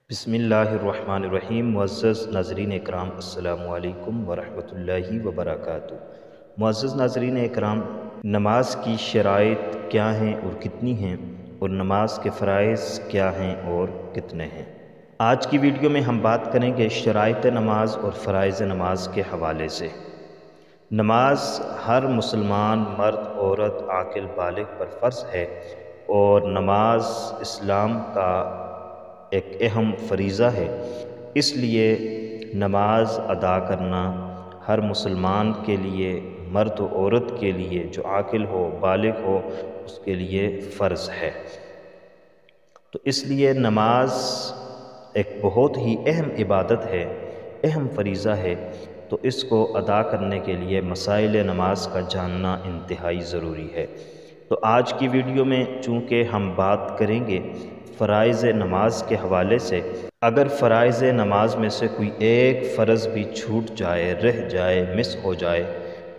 बिस्मिल्लाहिर्रहमानिर्रहीम। मुअज़्ज़ज़ नाज़रीन इकराम, अस्सलामु अलैकुम वरहमतुल्लाहि वबरकातुहू। मुअज़्ज़ज़ नाज़रीन इकराम, नमाज की शराइत क्या हैं और कितनी हैं, और नमाज के फ़राइज़ क्या हैं और कितने हैं। आज की वीडियो में हम बात करेंगे शराइत नमाज और फ़राइज़ नमाज के हवाले से। नमाज हर मुसलमान मर्द, औरत, आकिल, बालिग पर फ़र्ज़ है और नमाज इस्लाम का एक अहम फ़रीज़ा है। इसलिए नमाज अदा करना हर मुसलमान के लिए, मर्द व औरत के लिए, जो आकिल हो, बालिग हो, उसके लिए फ़र्ज़ है। तो इसलिए नमाज एक बहुत ही अहम इबादत है, अहम फ़रीज़ा है। तो इसको अदा करने के लिए मसाइल नमाज का जानना इंतहाई ज़रूरी है। तो आज की वीडियो में चूँकि हम बात करेंगे फ़राइज़ नमाज के हवाले से, अगर फ़राइज़ नमाज में से कोई एक फ़र्ज़ भी छूट जाए, रह जाए, मिस हो जाए,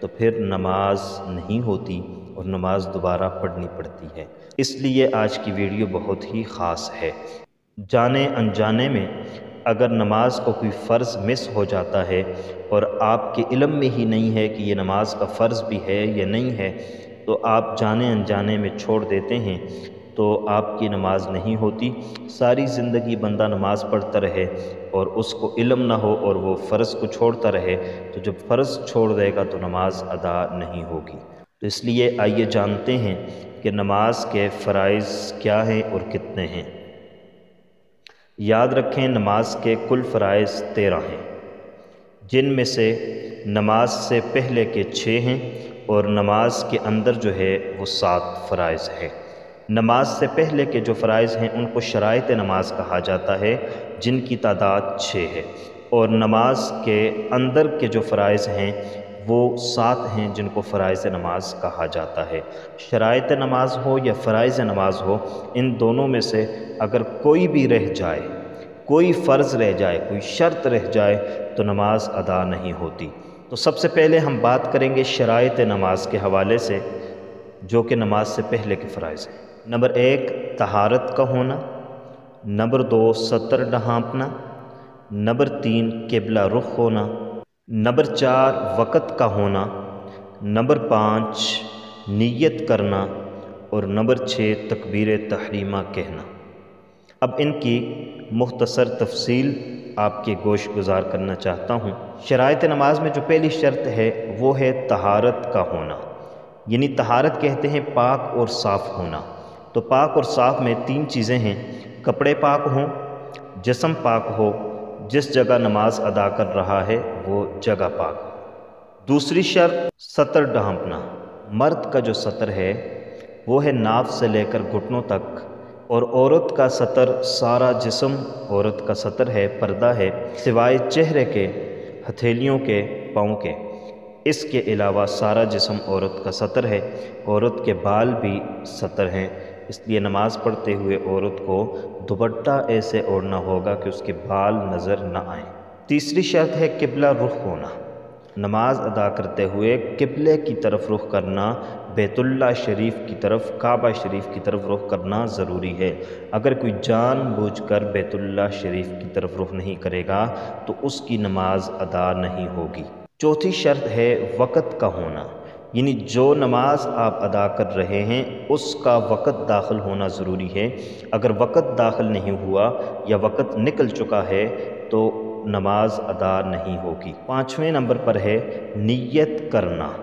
तो फिर नमाज नहीं होती और नमाज दोबारा पढ़नी पड़ती है। इसलिए आज की वीडियो बहुत ही ख़ास है। जाने अनजाने में अगर नमाज को कोई फ़र्ज़ मिस हो जाता है और आपके इल्म में ही नहीं है कि ये नमाज का फ़र्ज़ भी है या नहीं है, तो आप जाने अनजाने में छोड़ देते हैं, तो आपकी नमाज नहीं होती। सारी ज़िंदगी बंदा नमाज पढ़ता रहे और उसको इल्म ना हो और वो फ़र्ज़ को छोड़ता रहे, तो जब फ़र्ज़ छोड़ देगा तो नमाज अदा नहीं होगी। तो इसलिए आइए जानते हैं कि नमाज के फ़राइज़ क्या हैं और कितने हैं। याद रखें, नमाज के कुल फ़राइज़ 13 हैं, जिनमें से नमाज से पहले के 6 हैं और नमाज के अंदर जो है वो 7 फ़राइज़ हैं। नमाज से पहले के जो फ़राइज़ हैं उनको शराइत नमाज कहा जाता है, जिनकी तादाद 6 है, और नमाज के अंदर के जो फ़राइज़ हैं वो 7 हैं, जिनको फ़राइज़ नमाज कहा जाता है। शराइत नमाज हो या फ़राइज़ नमाज हो, इन दोनों में से अगर कोई भी रह जाए, कोई फ़र्ज़ रह जाए, कोई शर्त रह जाए, तो नमाज अदा नहीं होती। तो सबसे पहले हम बात करेंगे शराइत नमाज के हवाले से, जो कि नमाज से पहले के फ़राइज़ हैं। नंबर 1 तहारत का होना, नंबर 2 सतर ढाँपना, नंबर 3 क़िबला रुख होना, नंबर 4 वक़्त का होना, नंबर 5 नियत करना, और नंबर 6 तकबीर तहरीमा कहना। अब इनकी मुख्तसर तफसील आपके गोश गुजार करना चाहता हूँ। शराइत नमाज में जो पहली शर्त है वो है तहारत का होना, यानी तहारत कहते हैं पाक और साफ़ होना। तो पाक और साफ़ में 3 चीज़ें हैं: कपड़े पाक हों, जिस्म पाक हो, जिस जगह नमाज अदा कर रहा है वो जगह पाक हो। दूसरी शर्त सतर ढाँपना। मर्द का जो सतर है वो है नाफ से लेकर घुटनों तक, और औरत का सतर सारा जिस्म औरत का सतर है, पर्दा है, सिवाय चेहरे के, हथेलियों के, पाँव के। इसके अलावा सारा जिस्म औरत का सतर है। औरत के बाल भी सतर हैं, इसलिए नमाज़ पढ़ते हुए औरत को दुपट्टा ऐसे ओढ़ना होगा कि उसके बाल नज़र न आएँ। तीसरी शर्त है क़िबला रुख होना। नमाज अदा करते हुए क़िबले की तरफ रुख करना, बैतुल्लाह शरीफ की तरफ, काबा शरीफ की तरफ रुख करना ज़रूरी है। अगर कोई जानबूझकर बैतुल्लाह शरीफ की तरफ रुख नहीं करेगा तो उसकी नमाज अदा नहीं होगी। चौथी शर्त है वक़्त का होना, यानी जो नमाज आप अदा कर रहे हैं उसका वक़्त दाखिल होना ज़रूरी है। अगर वक़्त दाखिल नहीं हुआ या वक़्त निकल चुका है तो नमाज अदा नहीं होगी। 5वें नंबर पर है नियत करना।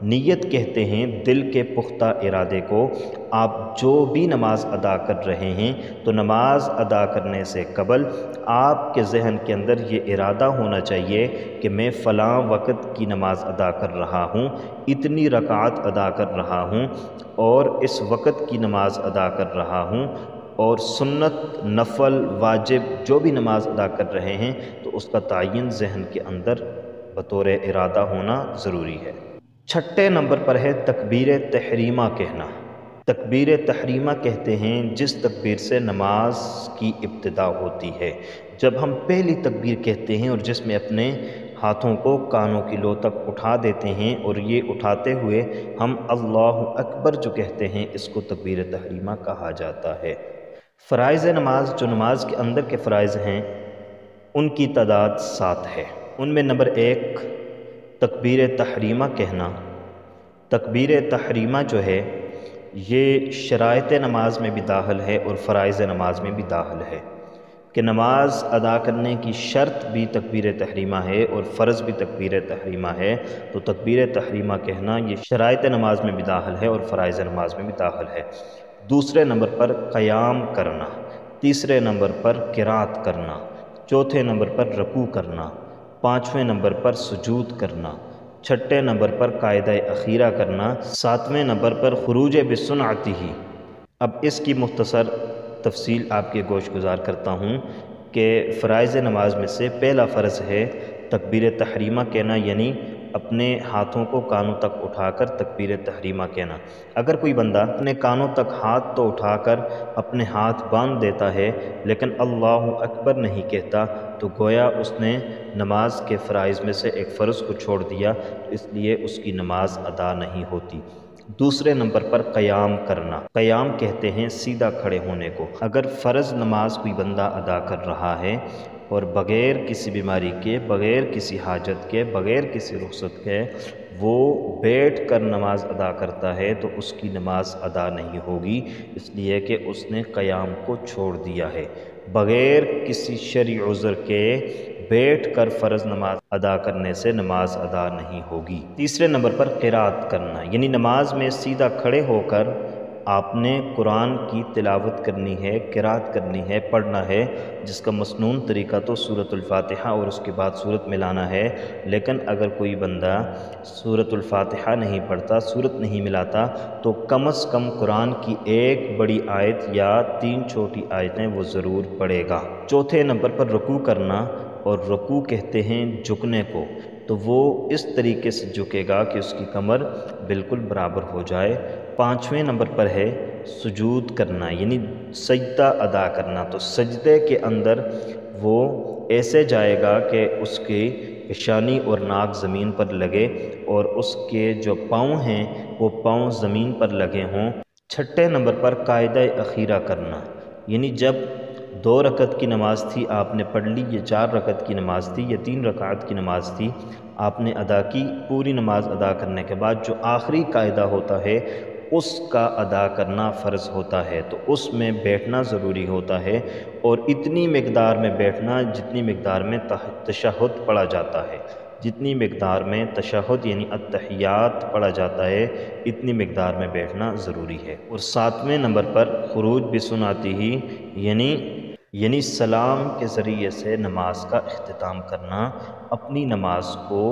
नियत कहते हैं दिल के पुख्ता इरादे को। आप जो भी नमाज अदा कर रहे हैं तो नमाज अदा करने से कबल आपके ज़हन के अंदर ये इरादा होना चाहिए कि मैं फ़लाँ वक़्त की नमाज अदा कर रहा हूँ, इतनी रकात अदा कर रहा हूँ, और इस वक़्त की नमाज अदा कर रहा हूँ, और सुन्नत, नफ़ल, वाजिब जो भी नमाज अदा कर रहे हैं तो उसका तायन ज़हन के अंदर बतौर इरादा होना ज़रूरी है। छठे नंबर पर है तकबीर तहरीमा कहना। तकबीर तहरीमा कहते हैं जिस तकबीर से नमाज की इब्तिदा होती है। जब हम पहली तकबीर कहते हैं और जिसमें अपने हाथों को कानों की लो तक उठा देते हैं, और ये उठाते हुए हम अल्लाहु अकबर जो कहते हैं, इसको तकबीर तहरीमा कहा जाता है। فرائض نماز جو نماز کے اندر کے فرائض ہیں ان کی تعداد 7 ہے۔ ان میں نمبر 1 تکبیر تحریمہ کہنا۔ تکبیر تحریمہ جو ہے یہ شرائط نماز میں بھی داخل ہے اور فرائض نماز میں بھی داخل ہے کہ نماز ادا کرنے کی شرط بھی تکبیر تحریمہ ہے اور فرض بھی تکبیر تحریمہ ہے، تو تکبیر تحریمہ کہنا یہ شرائط نماز میں بھی داخل ہے اور فرائض نماز میں بھی داخل ہے۔ دوسرے نمبر پر قیام کرنا، تیسرے نمبر پر قرات کرنا، چوتھے نمبر پر رکوع کرنا، پانچویں نمبر پر سجود کرنا، چھٹے نمبر پر قاعدہ اخیرہ کرنا، ساتویں نمبر پر خروج بسنعتہ۔ اب اس کی مختصر تفصیل آپ کے گوش گزار کرتا ہوں کہ فرائض نماز میں سے پہلا فرض ہے تکبیر تحریمہ کہنا، یعنی اپنے ہاتھوں کو کانوں تک اٹھا کر تکبیر تحریمہ کہنا۔ اگر کوئی بندہ اپنے کانوں تک ہاتھ تو اٹھا کر اپنے ہاتھ باندھ دیتا ہے لیکن اللہ اکبر نہیں کہتا تو گویا اس نے نماز کے فرائض میں سے ایک فرض کو چھوڑ دیا، تو اس لیے اس کی نماز ادا نہیں ہوتی۔ دوسرے نمبر پر قیام کرنا۔ قیام کہتے ہیں سیدھا کھڑے ہونے کو۔ اگر فرض نماز کوئی بندہ ادا کر رہا ہے اور بغیر کسی بیماری کے، بغیر کسی حاجت کے، بغیر کسی رخصت کے وہ بیٹھ کر نماز ادا کرتا ہے تو اس کی نماز ادا نہیں ہوگی، اس لیے کہ اس نے قیام کو چھوڑ دیا ہے۔ بغیر کسی شرعی عذر کے بیٹھ کر فرض نماز ادا کرنے سے نماز ادا نہیں ہوگی۔ تیسرے نمبر پر قرات کرنا، یعنی نماز میں سیدھا کھڑے ہو کر آپ نے قرآن کی تلاوت کرنی ہے، قرات کرنی ہے، پڑھنا ہے، جس کا مسنون طریقہ تو سورۃ الفاتحہ اور اس کے بعد سورت ملانا ہے۔ لیکن اگر کوئی بندہ سورۃ الفاتحہ نہیں پڑھتا، سورت نہیں ملاتا، تو کم از کم قرآن کی ایک بڑی آیت یا 3 چھوٹی آیتیں وہ ضرور پڑھے گا۔ چوتھے نمبر پر رکوع کرنا، اور رکوع کہتے ہیں جھکنے کو، تو وہ اس طریقے سے جھکے گا کہ اس کی کمر بالکل برابر ہو جائے۔ پانچویں نمبر پر ہے سجود کرنا، یعنی سجدہ ادا کرنا، تو سجدے کے اندر وہ ایسے جائے گا کہ اس کی پیشانی اور ناک زمین پر لگے اور اس کے جو پاؤں ہیں وہ پاؤں زمین پر لگے ہوں۔ چھٹے نمبر پر قاعدہ اخیرہ کرنا، یعنی جب 2 رکعت کی نماز تھی آپ نے پڑھ لی، یہ 4 رکعت کی نماز تھی، یہ 3 رکعت کی نماز تھی، آپ نے ادا کی، پوری نماز ادا کرنے کے بعد جو آخری قاعدہ ہوتا ہے اس کا ادا کرنا فرض ہوتا ہے، تو اس میں بیٹھنا ضروری ہوتا ہے، اور اتنی مقدار میں بیٹھنا جتنی مقدار میں تشہد پڑھا جاتا ہے، جتنی مقدار میں تشہد یعنی التحیات پڑھا جاتا ہے اتنی مقدار میں بیٹھنا ضروری ہے۔ اور 7ویں نمبر پر خروج بسنعتہ، یعنی سلام کے ذریعے سے نماز کا اختتام کرنا، اپنی نماز کو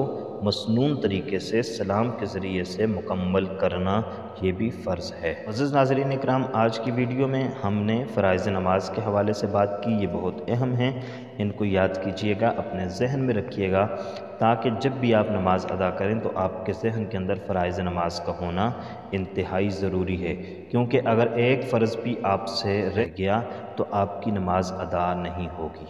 مسنون طریقے سے سلام کے ذریعے سے مکمل کرنا، یہ بھی فرض ہے۔ عزیز ناظرین اکرام، آج کی ویڈیو میں ہم نے فرائض نماز کے حوالے سے بات کی، یہ بہت اہم ہیں، ان کو یاد کیجئے گا، اپنے ذہن میں رکھیے گا، تاکہ جب بھی آپ نماز ادا کریں تو آپ کے ذہن کے اندر فرائض نماز کا ہونا انتہائی ضروری ہے، کیونکہ اگر ایک فرض بھی آپ سے رہ گیا تو آپ کی نماز ادا نہیں ہوگی۔